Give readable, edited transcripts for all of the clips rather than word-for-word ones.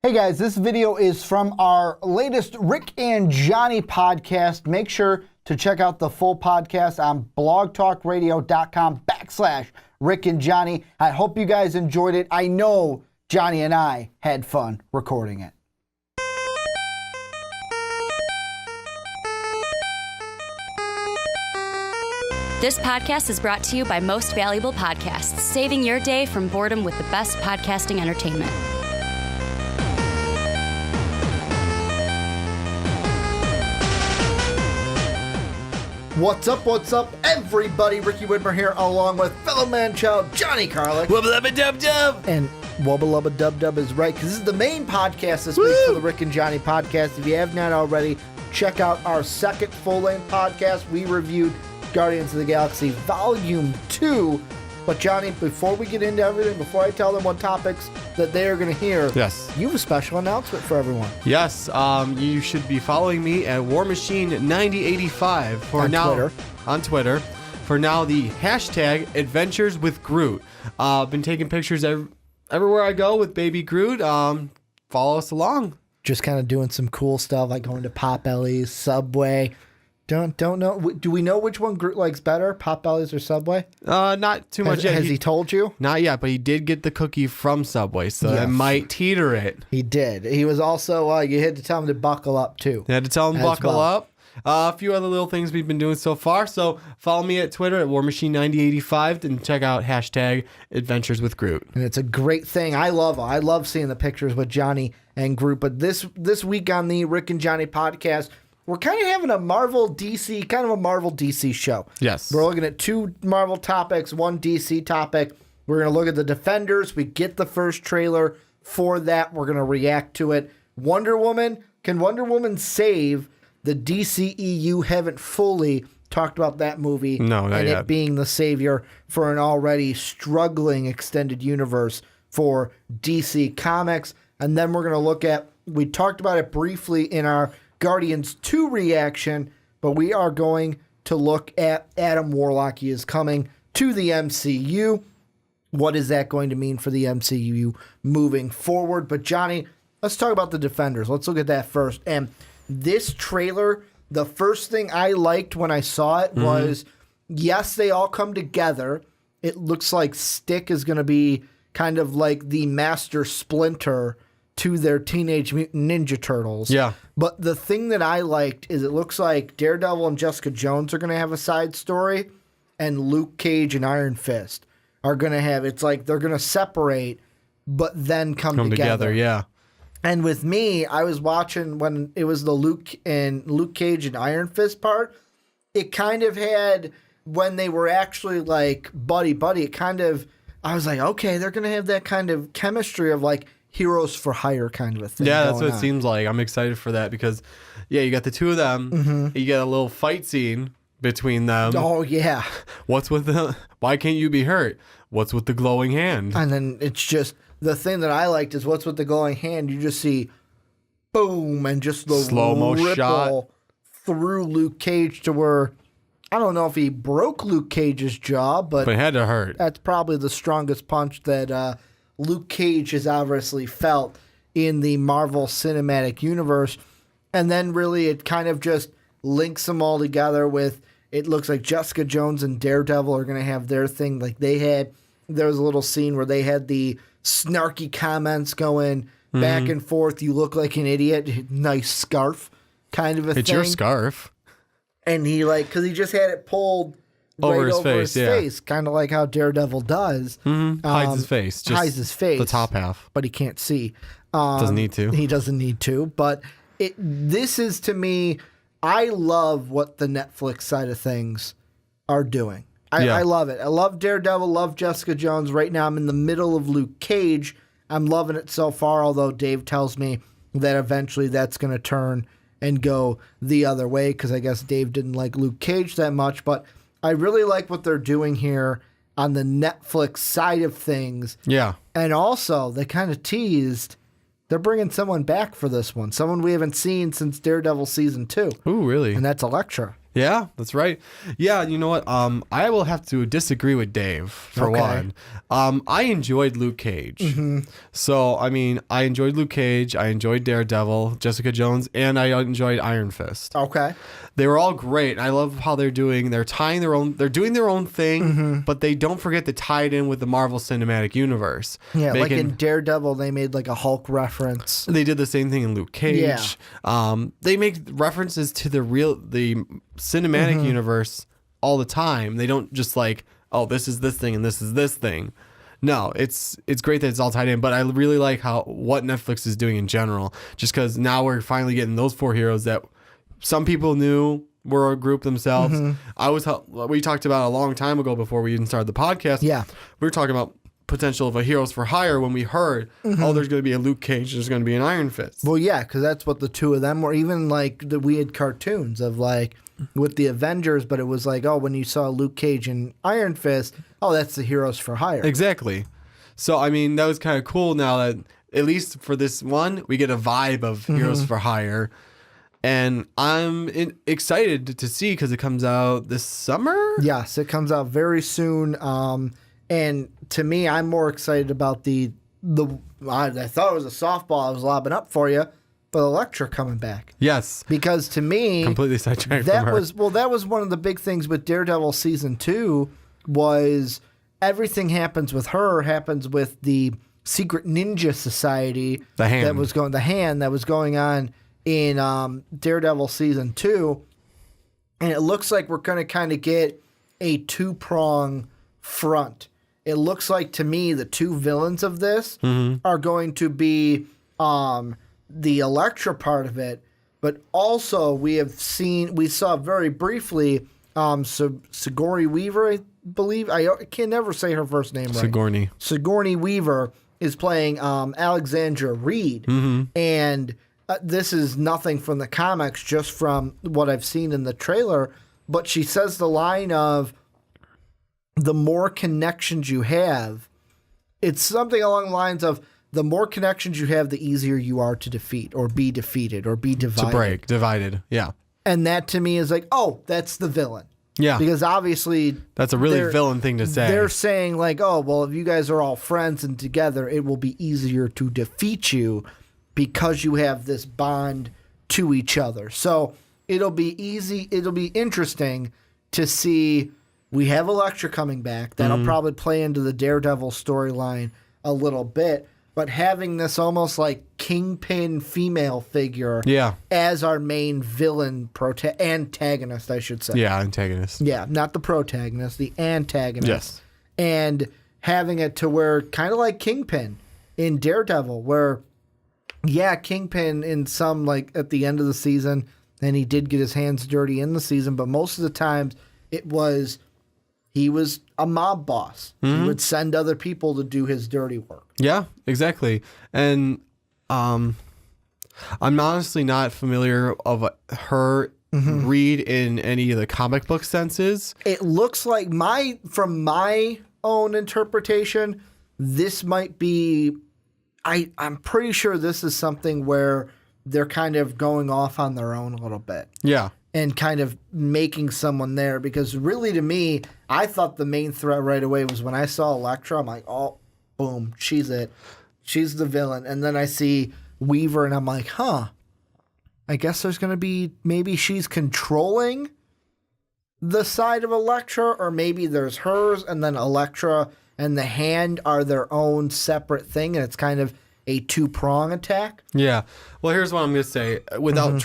Hey guys, this video is from our latest Rick and Johnny podcast. Make sure to check out the full podcast on blogtalkradio.com/Rick and Johnny. I hope you guys enjoyed it. I know Johnny and I had fun recording it. This podcast is brought to you by Most Valuable Podcasts, saving your day from boredom with the best podcasting entertainment. What's up, everybody? Ricky Widmer here, along with fellow man-child Johnny Karlic. Wubba-lubba-dub-dub! And Wubba-lubba-dub-dub is right, because this is the main podcast this week for the Rick and Johnny podcast. If you have not already, check out our second full-length podcast. We reviewed Guardians of the Galaxy Volume 2. But Johnny, before we get into everything, before I tell them what topics that they are going to hear, yes, you have a special announcement for everyone. Yes, you should be following me at War Machine 9085 for on now Twitter. On Twitter. For now, the hashtag Adventures with Groot. I've been taking pictures everywhere I go with baby Groot. Follow us along. Just kind of doing some cool stuff, like going to Potbelly's, Subway. Don't know. Do we know which one Groot likes better, Potbelly's or Subway? Not too much yet. Has he told you? Not yet, but he did get the cookie from Subway, so that might teeter it. He did. He was also, you had to tell him to buckle up, too. You had to tell him buckle up. A few other little things we've been doing so far. So follow me at Twitter at WarMachine9085 and check out hashtag Adventures with Groot. And it's a great thing. I love seeing the pictures with Johnny and Groot. But this week on the Rick and Johnny podcast, we're kind of having a Marvel DC show. Yes. We're looking at two Marvel topics, one DC topic. We're going to look at the Defenders. We get the first trailer for that. We're going to react to it. Wonder Woman. Can Wonder Woman save the DCEU? Haven't fully talked about that movie. No, not yet. It being the savior for an already struggling extended universe for DC Comics. And then we're going to look at, we talked about it briefly in our Guardians 2 reaction, but we are going to look at Adam Warlock. He is coming to the MCU. What is that going to mean for the MCU moving forward? But Johnny, let's talk about the Defenders. Let's look at that first. And this trailer, the first thing I liked when I saw it was, yes, they all come together. It looks like Stick is going to be kind of like the Master Splinter to their Teenage Mutant Ninja Turtles. Yeah. But the thing that I liked is it looks like Daredevil and Jessica Jones are going to have a side story, and Luke Cage and Iron Fist are going to have, it's like they're going to separate, but then come together. Yeah. And with me, I was watching when it was the Luke Cage and Iron Fist part. It kind of had, when they were actually like buddy, it kind of, I was like, okay, they're going to have that kind of chemistry of like heroes for hire kind of a thing. Yeah, that's what it seems like. I'm excited for that because, yeah, you got the two of them. Mm-hmm. You get a little fight scene between them. Oh, yeah. What's with the, why can't you be hurt? What's with the glowing hand? And then it's just, the thing that I liked is what's with the glowing hand. You just see boom and just the slow-mo shot through Luke Cage to where, I don't know if he broke Luke Cage's jaw, but it had to hurt. That's probably the strongest punch that Luke Cage has obviously felt in the Marvel Cinematic Universe. And then really it kind of just links them all together with, it looks like Jessica Jones and Daredevil are going to have their thing. Like there was a little scene where they had the snarky comments going back and forth. You look like an idiot. Nice scarf kind of a thing. It's your scarf. And he because he just had it pulled over right his face, kind of like how Daredevil does. Hides his face. Just hides his face. The top half. But he can't see. Doesn't need to. He doesn't need to. But this is, to me, I love what the Netflix side of things are doing. I love it. I love Daredevil, love Jessica Jones. Right now I'm in the middle of Luke Cage. I'm loving it so far, although Dave tells me that eventually that's going to turn and go the other way because I guess Dave didn't like Luke Cage that much. But I really like what they're doing here on the Netflix side of things. Yeah. And also, they kind of teased they're bringing someone back for this one. Someone we haven't seen since Daredevil Season 2. Ooh, really? And that's Elektra. Yeah, that's right. Yeah, you know what? I will have to disagree with Dave for one. I enjoyed Luke Cage. So, I mean, I enjoyed Luke Cage. I enjoyed Daredevil, Jessica Jones, and I enjoyed Iron Fist. Okay. They were all great. I love how they're doing their own thing, but they don't forget to tie it in with the Marvel Cinematic Universe. Yeah, like in Daredevil, they made like a Hulk reference. They did the same thing in Luke Cage. Yeah. They make references to the cinematic universe all the time. They don't just like, oh, this is this thing and this is this thing. No, it's great that it's all tied in, but I really like what Netflix is doing in general, just because now we're finally getting those 4 heroes that some people knew were a group themselves. We talked about a long time ago before we even started the podcast. Yeah. We were talking about potential of a Heroes for Hire when we heard, oh, there's going to be a Luke Cage, there's going to be an Iron Fist. Well, yeah, because that's what the 2 of them were. Even like we had cartoons of like with the Avengers, but it was like, oh, when you saw Luke Cage and Iron Fist, oh, that's the Heroes for Hire. Exactly. So, I mean, that was kind of cool now that at least for this one, we get a vibe of Heroes for Hire. And I'm excited to see because it comes out this summer. Yes, it comes out very soon. And to me, I'm more excited about I thought it was a softball I was lobbing up for you, but Elektra coming back. Yes. Because to me, completely sidetracked from her. That was one of the big things with Daredevil season 2 was everything happens with the secret ninja society that was going on in Daredevil season 2, and it looks like we're going to kind of get a 2-prong front. It looks like to me the 2 villains of this are going to be the Elektra part of it, but also we saw very briefly Sigourney Weaver, I believe. I can never say her first name right. Sigourney Weaver is playing Alexandra Reed, and this is nothing from the comics, just from what I've seen in the trailer, but she says the line of, the more connections you have, it's something along the lines of, the more connections you have, the easier you are to defeat or be defeated or be divided. Divided, yeah. And that to me is like, oh, that's the villain. Yeah. Because obviously... That's a really villain thing to say. They're saying like, oh, well, if you guys are all friends and together, it will be easier to defeat you because you have this bond to each other. So it'll be interesting to see... We have Elektra coming back. That'll probably play into the Daredevil storyline a little bit. But having this almost like Kingpin female figure as our main villain, antagonist, I should say. Yeah, antagonist. Yeah, not the protagonist, the antagonist. Yes. And having it to where, kind of like Kingpin in Daredevil, where, yeah, Kingpin in some, like, at the end of the season, and he did get his hands dirty in the season, but most of the times it was... He was a mob boss. He would send other people to do his dirty work. Yeah, exactly. And I'm honestly not familiar of her read in any of the comic book senses. It looks like from my own interpretation, this might be... I'm pretty sure this is something where they're kind of going off on their own a little bit. Yeah. And kind of making someone there, because really to me, I thought the main threat right away was when I saw Elektra. I'm like, oh, boom, she's it. She's the villain. And then I see Weaver and I'm like, huh, I guess there's going to be, maybe she's controlling the side of Elektra, or maybe there's hers and then Elektra and the Hand are their own separate thing, and it's kind of a 2-prong attack. Yeah. Well, here's what I'm going to say without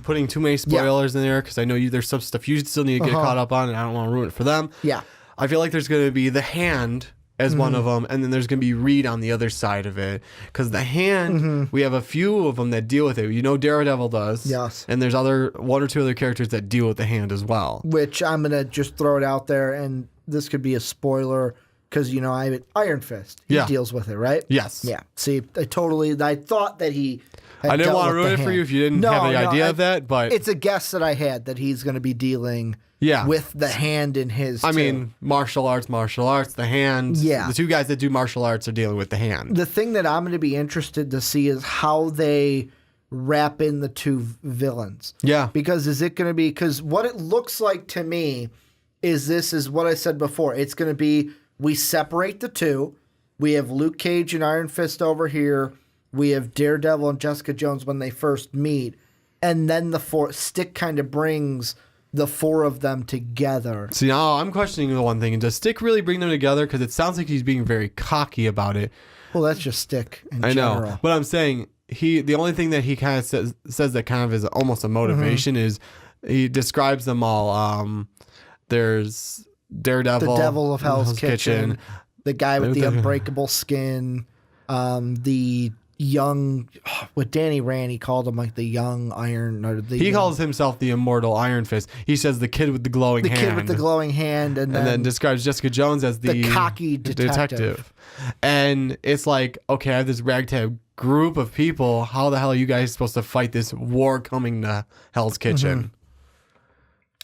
putting too many spoilers in there, because I know there's some stuff you still need to get caught up on, and I don't want to ruin it for them. Yeah. I feel like there's going to be the Hand as one of them, and then there's going to be Reed on the other side of it, because the Hand, we have a few of them that deal with it. You know, Daredevil does. Yes. And there's 1 or 2 other characters that deal with the Hand as well. Which I'm going to just throw it out there, and this could be a spoiler, because, you know, I have Iron Fist. He deals with it, right? Yes. Yeah. See, I thought that he had I didn't want to dealt with ruin the it for Hand. you if you didn't have the idea of that, but... It's a guess that I had, that he's going to be dealing with the Hand in his... I mean, martial arts, the Hand. Yeah. The 2 guys that do martial arts are dealing with the Hand. The thing that I'm going to be interested to see is how they wrap in the two villains. Yeah. Because is it going to be, because what it looks like to me is this is what I said before. It's going to be, we separate the two. We have Luke Cage and Iron Fist over here. We have Daredevil and Jessica Jones when they first meet. And then Stick kind of brings the four of them together. See, now I'm questioning the one thing. Does Stick really bring them together? Because it sounds like he's being very cocky about it. Well, that's just Stick in I general. know. But I'm saying the only thing that he kind of says that kind of is almost a motivation is he describes them all. There's Daredevil. The Devil of Hell's Kitchen. The guy with the unbreakable skin. The young, with Danny Rand, he called him like the young Iron. He calls himself the immortal Iron Fist. He says the kid with the glowing hand. The kid with the glowing hand. And then describes Jessica Jones as the cocky detective. And it's like, okay, I have this ragtag group of people. How the hell are you guys supposed to fight this war coming to Hell's Kitchen?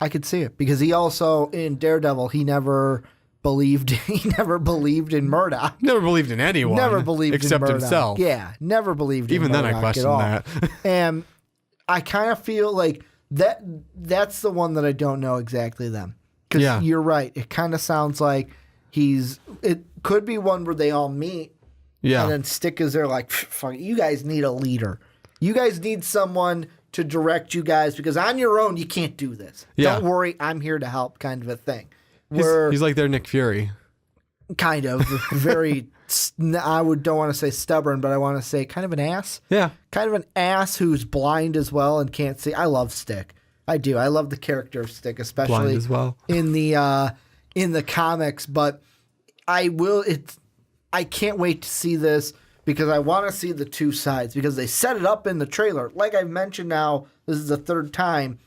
I could see it because he also, in Daredevil, he never believed in Murdoch. Never believed in anyone. Never believed except in Murdoch. himself. Yeah, never believed in Even Murdoch then I question at all. that. And I kind of feel like that's the one that I don't know exactly then. Because you're right. It kind of sounds like it could be one where they all meet. Yeah. And then Stick is there like, fuck, you guys need a leader. You guys need someone to direct you guys because on your own, you can't do this. Yeah. Don't worry, I'm here to help kind of a thing. He's like their Nick Fury. Kind of. Very, don't want to say stubborn, but I want to say kind of an ass. Yeah. Kind of an ass who's blind as well and can't see. I love Stick. I do. I love the character of Stick, especially Blind as well. in the comics. But I can't wait to see this because I want to see the two sides because they set it up in the trailer. Like I've mentioned now, this is the third time.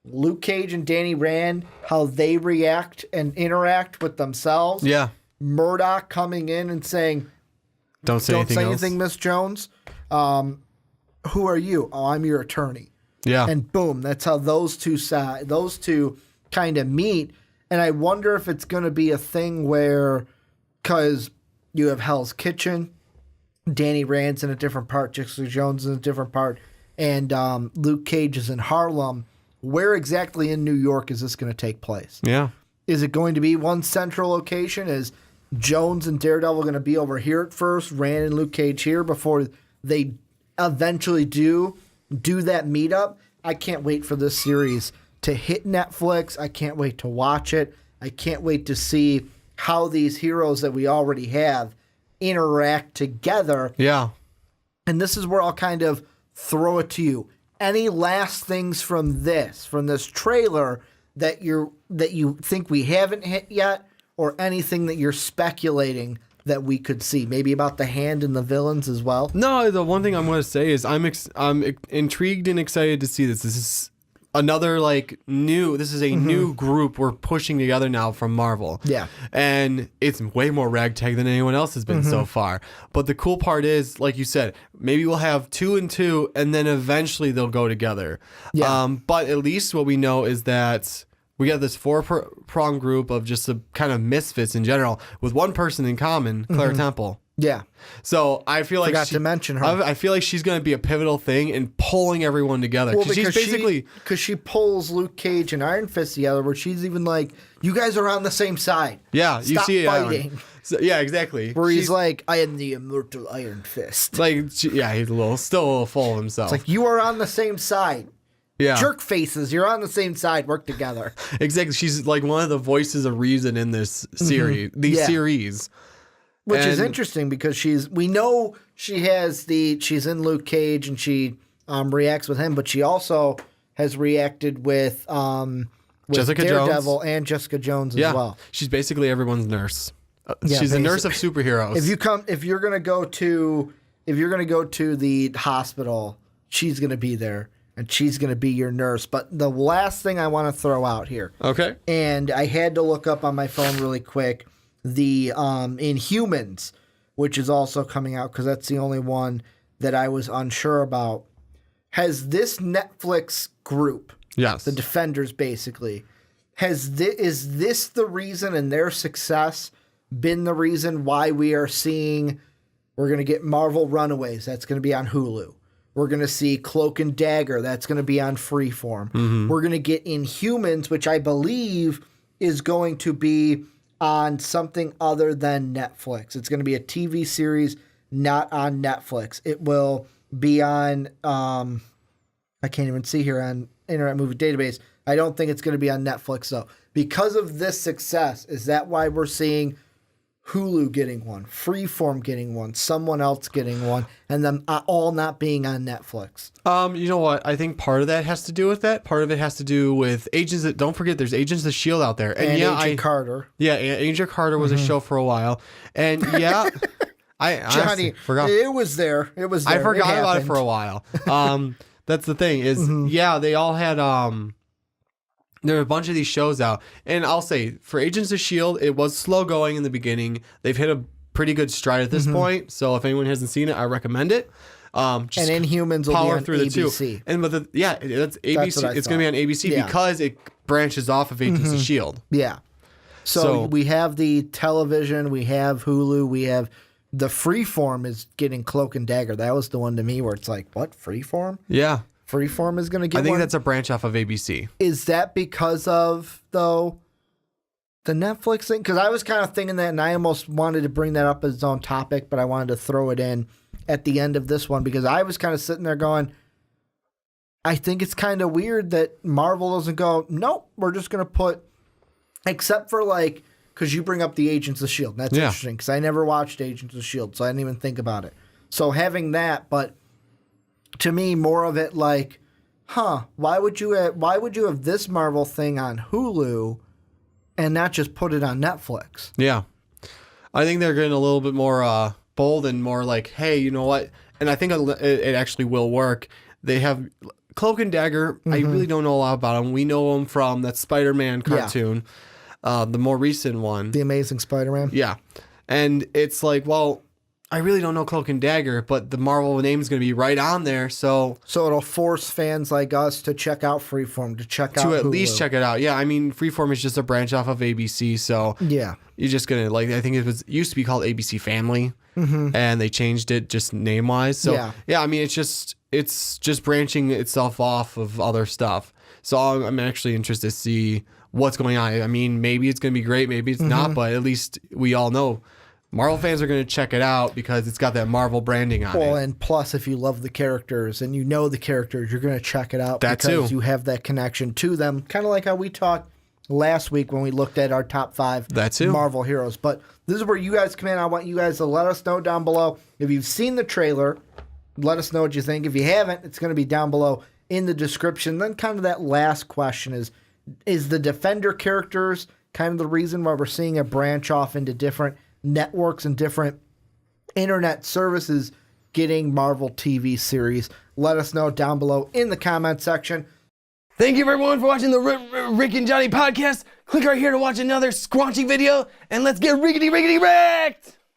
Luke Cage and Danny Rand, how they react and interact with themselves. Yeah. Murdoch coming in and saying, Don't say anything, Miss Jones. Who are you? Oh, I'm your attorney. Yeah. And boom, that's how those two kind of meet. And I wonder if it's going to be a thing where, because you have Hell's Kitchen, Danny Rand's in a different part, Jessica Jones in a different part, and Luke Cage is in Harlem. Where exactly in New York is this going to take place? Yeah. Is it going to be one central location? Is Jones and Daredevil going to be over here at first, Rand and Luke Cage here before they eventually do that meetup? I can't wait for this series to hit Netflix. I can't wait to watch it. I can't wait to see how these heroes that we already have interact together. Yeah. And this is where I'll kind of throw it to you. Any last things from this trailer that you think we haven't hit yet, or anything that you're speculating that we could see, maybe about the hand and the villains as well? No, the one thing I'm going to say is I'm intrigued and excited to see this. This is another new group we're pushing together now from Marvel. Yeah. And it's way more ragtag than anyone else has been so far. But the cool part is, like you said, maybe we'll have 2 and 2 and then eventually they'll go together. Yeah. But at least what we know is that we got this 4-prong group of just a kind of misfits in general with one person in common, Claire Temple. Yeah. So I feel like Forgot to mention her. I feel like she's going to be a pivotal thing in pulling everyone together. Well, she's basically because she pulls Luke Cage and Iron Fist together, where she's even like, "You guys are on the same side. Yeah, you Stop see it. fighting." So, yeah, exactly. Where he's like, "I am the immortal Iron Fist." Like, he's still a little full of himself. It's like you are on the same side. Yeah, Jerk faces, you're on the same side. Work together. Exactly. She's like one of the voices of reason in this series. Series. Which is interesting because we know she's in Luke Cage and she reacts with him, but she also has reacted with Jessica Daredevil Jones. And Jessica Jones as well. She's basically everyone's nurse. Yeah, she's a nurse of superheroes. If you're gonna go to the hospital, she's gonna be there and she's gonna be your nurse. But the last thing I want to throw out here, okay, and I had to look up on my phone really quick. The Inhumans, which is also coming out because that's the only one that I was unsure about, has this Netflix group, yes, the Defenders basically, is this the reason and their success been the reason why we're going to get Marvel Runaways, that's going to be on Hulu. We're going to see Cloak and Dagger. That's going to be on Freeform. We're going to get Inhumans, which I believe is going to be on something other than Netflix. It's going to be a TV series, not on Netflix. It will be on, I can't even see here on Internet Movie Database. I don't think it's going to be on Netflix, though. Because of this success, is that why we're seeing Hulu getting one, Freeform getting one, someone else getting one, and them all not being on Netflix? You know what? I think part of that has to do with that. Part of it has to do with Agents. Don't forget, there's Agents of Shield out there, and Agent Carter. Yeah, Agent Carter was a show for a while, and yeah, I Johnny forgot. It was there. It was there. I forgot about it for a while. That's the thing is, yeah, they all had there were a bunch of these shows out, and I'll say for Agents of Shield, it was slow going in the beginning. They've hit a pretty good stride at this point, so if anyone hasn't seen it, I recommend it. Just and Inhumans will power be on through ABC. the two, and with the that's ABC. what I It's going to be on ABC because it branches off of Agents of Shield. Yeah. So we have the television, we have Hulu, we have the Freeform is getting Cloak and Dagger. That was the one to me where it's like, what, Freeform? Yeah, Freeform is going to get I think one? that's a branch off of ABC. Is that because of, though, the Netflix thing? Because I was kind of thinking that, and I almost wanted to bring that up as its own topic, but I wanted to throw it in at the end of this one because I was kind of sitting there going, I think it's kind of weird that Marvel doesn't go, nope, we're just going to put, except for like, because you bring up the Agents of S.H.I.E.L.D. That's interesting because I never watched Agents of S.H.I.E.L.D., so I didn't even think about it. So having that, but to me, more of it like, why would you have this Marvel thing on Hulu and not just put it on Netflix? Yeah, I think they're getting a little bit more bold and more like, hey, you know what? And I think it actually will work. They have Cloak and Dagger. I really don't know a lot about them. We know them from that Spider-Man cartoon, the more recent one, The Amazing Spider-Man. Yeah, and it's like, well, I really don't know Cloak and Dagger, but the Marvel name is going to be right on there, so it'll force fans like us to check out Freeform, to check out to at Hulu. least check it out. Yeah, I mean, Freeform is just a branch off of ABC, so yeah, you're just gonna like. I think it used to be called ABC Family, and they changed it just name wise. So yeah, I mean, it's just branching itself off of other stuff. So I'm actually interested to see what's going on. I mean, maybe it's gonna be great, maybe it's not, but at least we all know Marvel fans are going to check it out because it's got that Marvel branding on it. Well, and plus, if you love the characters and you know the characters, you're going to check it out that because too. You have that connection to them. Kind of like how we talked last week when we looked at our top 5 Marvel heroes. But this is where you guys come in. I want you guys to let us know down below. If you've seen the trailer, let us know what you think. If you haven't, it's going to be down below in the description. Then kind of that last question is the Defender characters kind of the reason why we're seeing a branch off into different networks and different internet services getting Marvel TV series? Let us know down below in the comment section. Thank you everyone for watching the Rick and Johnny podcast. Click right here to watch another squanchy video, and let's get rickety wrecked!